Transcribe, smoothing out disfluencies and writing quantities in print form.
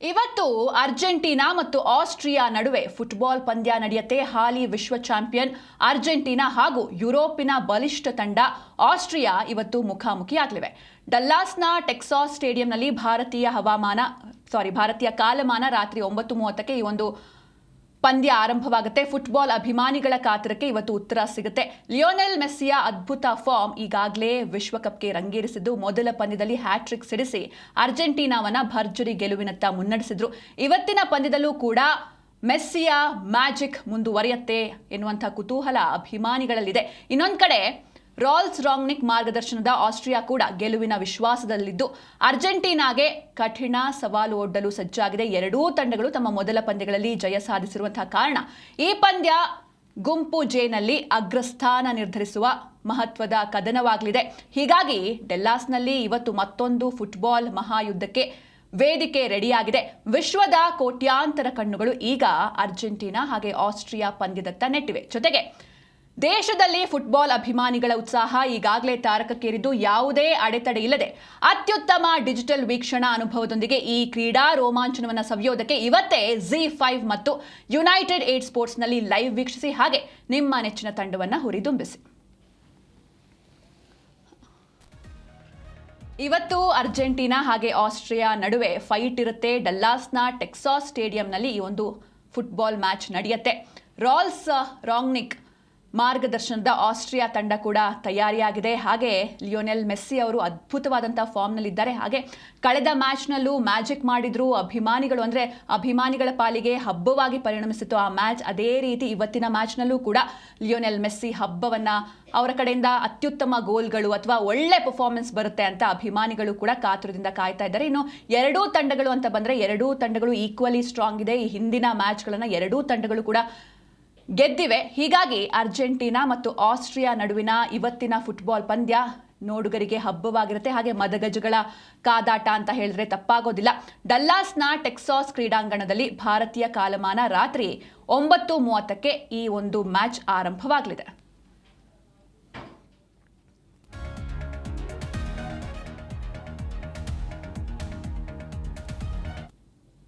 ಇವತ್ತು ಅರ್ಜೆಂಟೀನಾ ಮತ್ತು ಆಸ್ಟ್ರಿಯಾ ನಡುವೆ ಫುಟ್ಬಾಲ್ ಪಂದ್ಯ ನಡೆಯುತ್ತೆ. ಹಾಲಿ ವಿಶ್ವ ಚಾಂಪಿಯನ್ ಅರ್ಜೆಂಟೀನಾ ಹಾಗೂ ಯುರೋಪಿನ ಬಲಿಷ್ಠ ತಂಡ ಆಸ್ಟ್ರಿಯಾ ಇವತ್ತು ಮುಖಾಮುಖಿಯಾಗಲಿವೆ. ಡಲ್ಲಾಸ್ನ ಟೆಕ್ಸಾಸ್ ಸ್ಟೇಡಿಯಂನಲ್ಲಿ ಭಾರತೀಯ ಕಾಲಮಾನ ರಾತ್ರಿ 9:30ಕ್ಕೆ ಈ ಒಂದು ಪಂದ್ಯ ಆರಂಭವಾಗುತ್ತೆ. ಫುಟ್ಬಾಲ್ ಅಭಿಮಾನಿಗಳ ಕಾತರಕ್ಕೆ ಇವತ್ತು ಉತ್ತರ ಸಿಗುತ್ತೆ. ಲಿಯೋನೆಲ್ ಮೆಸ್ಸಿಯ ಅದ್ಭುತ ಫಾರ್ಮ್ ಈಗಾಗಲೇ ವಿಶ್ವಕಪ್ಗೆ ರಂಗೇರಿಸಿದ್ದು, ಮೊದಲ ಪಂದ್ಯದಲ್ಲಿ ಹ್ಯಾಟ್ರಿಕ್ ಸಿಡಿಸಿ ಅರ್ಜೆಂಟೀನಾವನ್ನ ಭರ್ಜರಿ ಗೆಲುವಿನತ್ತ ಮುನ್ನಡೆಸಿದ್ರು. ಇವತ್ತಿನ ಪಂದ್ಯದಲ್ಲೂ ಕೂಡ ಮೆಸ್ಸಿಯ ಮ್ಯಾಜಿಕ್ ಮುಂದುವರಿಯುತ್ತೆ ಎನ್ನುವಂಥ ಕುತೂಹಲ ಅಭಿಮಾನಿಗಳಲ್ಲಿದೆ. ಇನ್ನೊಂದು ಕಡೆ ರಾಲ್ಫ್ ರಾಂಗ್ನಿಕ್ ಮಾರ್ಗದರ್ಶನದ ಆಸ್ಟ್ರಿಯಾ ಕೂಡ ಗೆಲುವಿನ ವಿಶ್ವಾಸದಲ್ಲಿದ್ದು ಅರ್ಜೆಂಟೀನಾಗೆ ಕಠಿಣ ಸವಾಲು ಒಡ್ಡಲು ಸಜ್ಜಾಗಿದೆ. ಎರಡೂ ತಂಡಗಳು ತಮ್ಮ ಮೊದಲ ಪಂದ್ಯಗಳಲ್ಲಿ ಜಯ ಸಾಧಿಸಿರುವಂತಹ ಕಾರಣ ಈ ಪಂದ್ಯ ಗುಂಪು ಜೆನಲ್ಲಿ ಅಗ್ರಸ್ಥಾನ ನಿರ್ಧರಿಸುವ ಮಹತ್ವದ ಕದನವಾಗಲಿದೆ. ಹೀಗಾಗಿ ಡೆಲ್ಲಾಸ್ನಲ್ಲಿ ಇವತ್ತು ಮತ್ತೊಂದು ಫುಟ್ಬಾಲ್ ಮಹಾಯುದ್ಧಕ್ಕೆ ವೇದಿಕೆ ರೆಡಿಯಾಗಿದೆ. ವಿಶ್ವದ ಕೋಟ್ಯಾಂತರ ಕಣ್ಣುಗಳು ಈಗ ಅರ್ಜೆಂಟೀನಾ ಹಾಗೆ ಆಸ್ಟ್ರಿಯಾ ಪಂದ್ಯದತ್ತ ನೆಟ್ಟಿವೆ. ಜೊತೆಗೆ ದೇಶದಲ್ಲಿ ಫುಟ್ಬಾಲ್ ಅಭಿಮಾನಿಗಳ ಉತ್ಸಾಹ ಈಗಾಗಲೇ ತಾರಕಕ್ಕೇರಿದ್ದು, ಯಾವುದೇ ಅಡೆತಡೆ ಇಲ್ಲದೆ ಅತ್ಯುತ್ತಮ ಡಿಜಿಟಲ್ ವೀಕ್ಷಣಾ ಅನುಭವದೊಂದಿಗೆ ಈ ಕ್ರೀಡಾ ರೋಮಾಂಚನವನ್ನು ಸವಿಯೋದಕ್ಕೆ ಇವತ್ತೇ ZEE5 ಮತ್ತು ಯುನೈಟೆಡ್ 8 ಸ್ಪೋರ್ಟ್ಸ್ನಲ್ಲಿ ಲೈವ್ ವೀಕ್ಷಿಸಿ. ಹಾಗೆ ನಿಮ್ಮ ನೆಚ್ಚಿನ ತಂಡವನ್ನು ಹುರಿದುಂಬಿಸಿ. ಇವತ್ತು ಅರ್ಜೆಂಟೀನಾ ಹಾಗೆ ಆಸ್ಟ್ರಿಯಾ ನಡುವೆ ಫೈಟ್ ಇರುತ್ತೆ. ಡಲ್ಲಾಸ್ನ ಟೆಕ್ಸಾಸ್ ಸ್ಟೇಡಿಯಂನಲ್ಲಿ ಈ ಒಂದು ಫುಟ್ಬಾಲ್ ಮ್ಯಾಚ್ ನಡೆಯುತ್ತೆ. ರಾಲ್ಫ್ ರಾಂಗ್ನಿಕ್ ಮಾರ್ಗದರ್ಶನದ ಆಸ್ಟ್ರಿಯಾ ತಂಡ ಕೂಡ ತಯಾರಿಯಾಗಿದೆ. ಹಾಗೆ ಲಿಯೋನೆಲ್ ಮೆಸ್ಸಿ ಅವರು ಅದ್ಭುತವಾದಂಥ ಫಾರ್ಮ್ನಲ್ಲಿದ್ದಾರೆ. ಹಾಗೆ ಕಳೆದ ಮ್ಯಾಚ್ನಲ್ಲೂ ಮ್ಯಾಜಿಕ್ ಮಾಡಿದ್ರು. ಅಭಿಮಾನಿಗಳ ಪಾಲಿಗೆ ಹಬ್ಬವಾಗಿ ಪರಿಣಮಿಸಿತು ಆ ಮ್ಯಾಚ್. ಅದೇ ರೀತಿ ಇವತ್ತಿನ ಮ್ಯಾಚ್ನಲ್ಲೂ ಕೂಡ ಲಿಯೋನೆಲ್ ಮೆಸ್ಸಿ ಹಬ್ಬವನ್ನು, ಅವರ ಕಡೆಯಿಂದ ಅತ್ಯುತ್ತಮ ಗೋಲ್ಗಳು ಅಥವಾ ಒಳ್ಳೆ ಪರ್ಫಾರ್ಮೆನ್ಸ್ ಬರುತ್ತೆ ಅಂತ ಅಭಿಮಾನಿಗಳು ಕೂಡ ಕಾತುರದಿಂದ ಕಾಯ್ತಾ ಇದ್ದಾರೆ. ಇನ್ನು ಎರಡೂ ತಂಡಗಳು ಅಂತ ಬಂದರೆ ಎರಡೂ ತಂಡಗಳು ಈಕ್ವಲಿ ಸ್ಟ್ರಾಂಗ್ ಇದೆ. ಈ ಹಿಂದಿನ ಮ್ಯಾಚ್ಗಳನ್ನು ಎರಡೂ ತಂಡಗಳು ಕೂಡ ಗೆದ್ದಿವೆ. ಹೀಗಾಗಿ ಅರ್ಜೆಂಟೀನಾ ಮತ್ತು ಆಸ್ಟ್ರಿಯಾ ನಡುವಿನ ಇವತ್ತಿನ ಫುಟ್ಬಾಲ್ ಪಂದ್ಯ ನೋಡುಗರಿಗೆ ಹಬ್ಬವಾಗಿರುತ್ತೆ. ಹಾಗೆ ಮದಗಜಗಳ ಕಾದಾಟ ಅಂತ ಹೇಳಿದ್ರೆ ತಪ್ಪಾಗೋದಿಲ್ಲ. ಡಲ್ಲಾಸ್ನ ಟೆಕ್ಸಾಸ್ ಕ್ರೀಡಾಂಗಣದಲ್ಲಿ ಭಾರತೀಯ ಕಾಲಮಾನ ರಾತ್ರಿ 9:30ಕ್ಕೆ ಈ ಒಂದು ಮ್ಯಾಚ್ ಆರಂಭವಾಗಲಿದೆ.